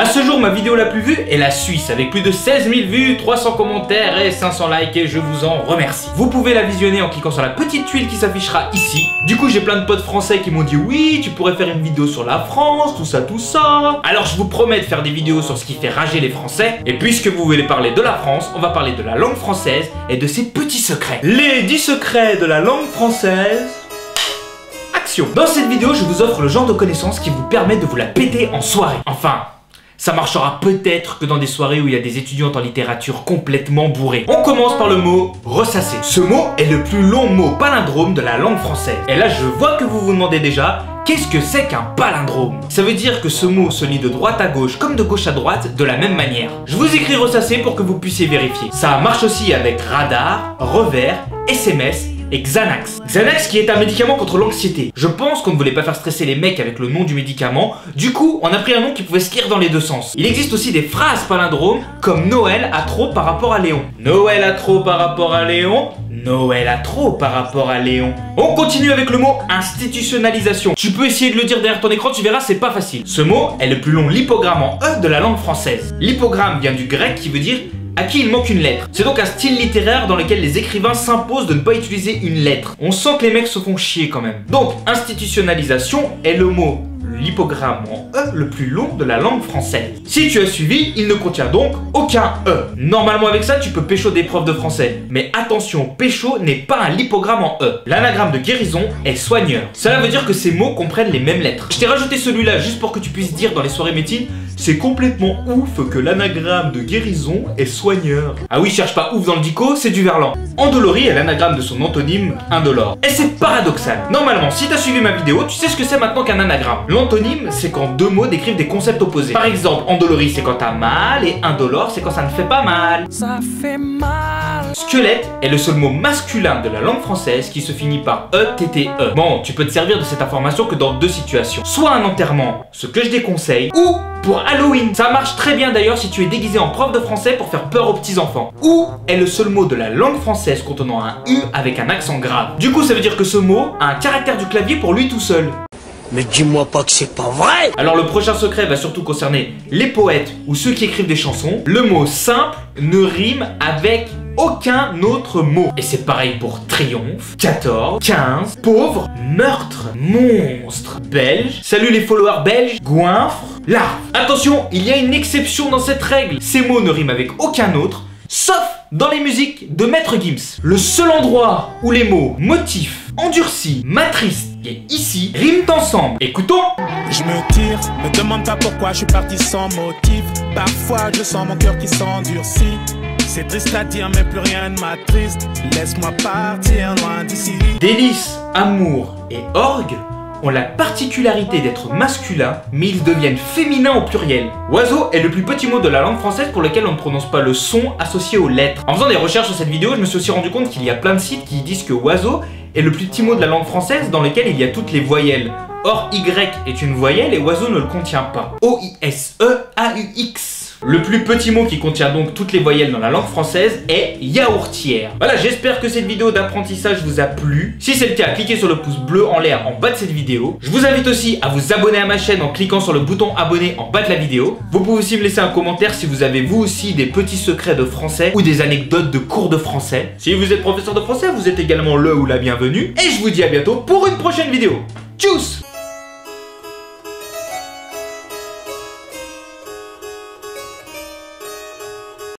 À ce jour, ma vidéo la plus vue est la Suisse, avec plus de 16 000 vues, 300 commentaires et 500 likes, et je vous en remercie. Vous pouvez la visionner en cliquant sur la petite tuile qui s'affichera ici. Du coup, j'ai plein de potes français qui m'ont dit oui, tu pourrais faire une vidéo sur la France, tout ça, tout ça. Alors je vous promets de faire des vidéos sur ce qui fait rager les Français. Et puisque vous voulez parler de la France, on va parler de la langue française et de ses petits secrets. Les 10 secrets de la langue française. Action. Dans cette vidéo, je vous offre le genre de connaissances qui vous permet de vous la péter en soirée. Enfin, ça marchera peut-être que dans des soirées où il y a des étudiantes en littérature complètement bourrées. On commence par le mot ressasser. Ce mot est le plus long mot palindrome de la langue française. Et là, je vois que vous vous demandez déjà, qu'est-ce que c'est qu'un palindrome? Ça veut dire que ce mot se lit de droite à gauche comme de gauche à droite de la même manière. Je vous écris ressasser pour que vous puissiez vérifier. Ça marche aussi avec radar, revers, SMS et Xanax. Xanax qui est un médicament contre l'anxiété. Je pense qu'on ne voulait pas faire stresser les mecs avec le nom du médicament. Du coup, on a pris un nom qui pouvait se lire dans les deux sens. Il existe aussi des phrases palindromes comme Noël a trop par rapport à Léon. Noël a trop par rapport à Léon. Noël a trop par rapport à Léon. On continue avec le mot institutionnalisation. Tu peux essayer de le dire derrière ton écran, tu verras, c'est pas facile. Ce mot est le plus long lipogramme en E de la langue française. Lipogramme vient du grec qui veut dire à qui il manque une lettre. C'est donc un style littéraire dans lequel les écrivains s'imposent de ne pas utiliser une lettre. On sent que les mecs se font chier quand même. Donc, institutionnalisation est le mot l'hypogramme en E le plus long de la langue française. Si tu as suivi, il ne contient donc aucun E. Normalement avec ça, tu peux pécho des profs de français. Mais attention, pécho n'est pas un lipogramme en E. L'anagramme de guérison est soigneur. Cela veut dire que ces mots comprennent les mêmes lettres. Je t'ai rajouté celui-là juste pour que tu puisses dire dans les soirées médecine, c'est complètement ouf que l'anagramme de guérison est soigneur. Ah oui, cherche pas ouf dans le dico, c'est du verlan. Endolori est l'anagramme de son antonyme indolore. Et c'est paradoxal. Normalement, si t'as suivi ma vidéo, tu sais ce que c'est maintenant qu'un anagramme. L'antonyme, c'est quand deux mots décrivent des concepts opposés. Par exemple, endolori, c'est quand t'as mal, et indolore, c'est quand ça ne fait pas mal. Ça fait mal. Squelette est le seul mot masculin de la langue française qui se finit par E-T-T-E. Bon, tu peux te servir de cette information que dans deux situations. Soit un enterrement, ce que je déconseille, ou pour Halloween. Ça marche très bien d'ailleurs si tu es déguisé en prof de français pour faire peur aux petits enfants. Ou est le seul mot de la langue française contenant un U avec un accent grave. Du coup, ça veut dire que ce mot a un caractère du clavier pour lui tout seul. Mais dis-moi pas que c'est pas vrai! Alors le prochain secret va surtout concerner les poètes ou ceux qui écrivent des chansons. Le mot simple ne rime avec aucun autre mot. Et c'est pareil pour triomphe, 14, 15, pauvre, meurtre, monstre, belge, salut les followers belges, goinfre, larve. Attention, il y a une exception dans cette règle. Ces mots ne riment avec aucun autre, sauf dans les musiques de Maître Gims. Le seul endroit où les mots motif, endurci, matrice et ici riment ensemble. Écoutons. Je me tire, me demande pas pourquoi je suis parti sans motif. Parfois je sens mon cœur qui s'endurcit. C'est triste à dire mais plus rien ne m'attriste. Laisse-moi partir loin d'ici. Délice, amour et orgue ont la particularité d'être masculins, mais ils deviennent féminins au pluriel. Oiseau est le plus petit mot de la langue française pour lequel on ne prononce pas le son associé aux lettres. En faisant des recherches sur cette vidéo, je me suis aussi rendu compte qu'il y a plein de sites qui disent que oiseau est le plus petit mot de la langue française dans lequel il y a toutes les voyelles. Or, Y est une voyelle et oiseau ne le contient pas. O-I-S-E-A-U-X. Le plus petit mot qui contient donc toutes les voyelles dans la langue française est yaourtière. Voilà, j'espère que cette vidéo d'apprentissage vous a plu. Si c'est le cas, cliquez sur le pouce bleu en l'air en bas de cette vidéo. Je vous invite aussi à vous abonner à ma chaîne en cliquant sur le bouton abonner en bas de la vidéo. Vous pouvez aussi me laisser un commentaire si vous avez vous aussi des petits secrets de français ou des anecdotes de cours de français. Si vous êtes professeur de français, vous êtes également le ou la bienvenue. Et je vous dis à bientôt pour une prochaine vidéo. Tchuss!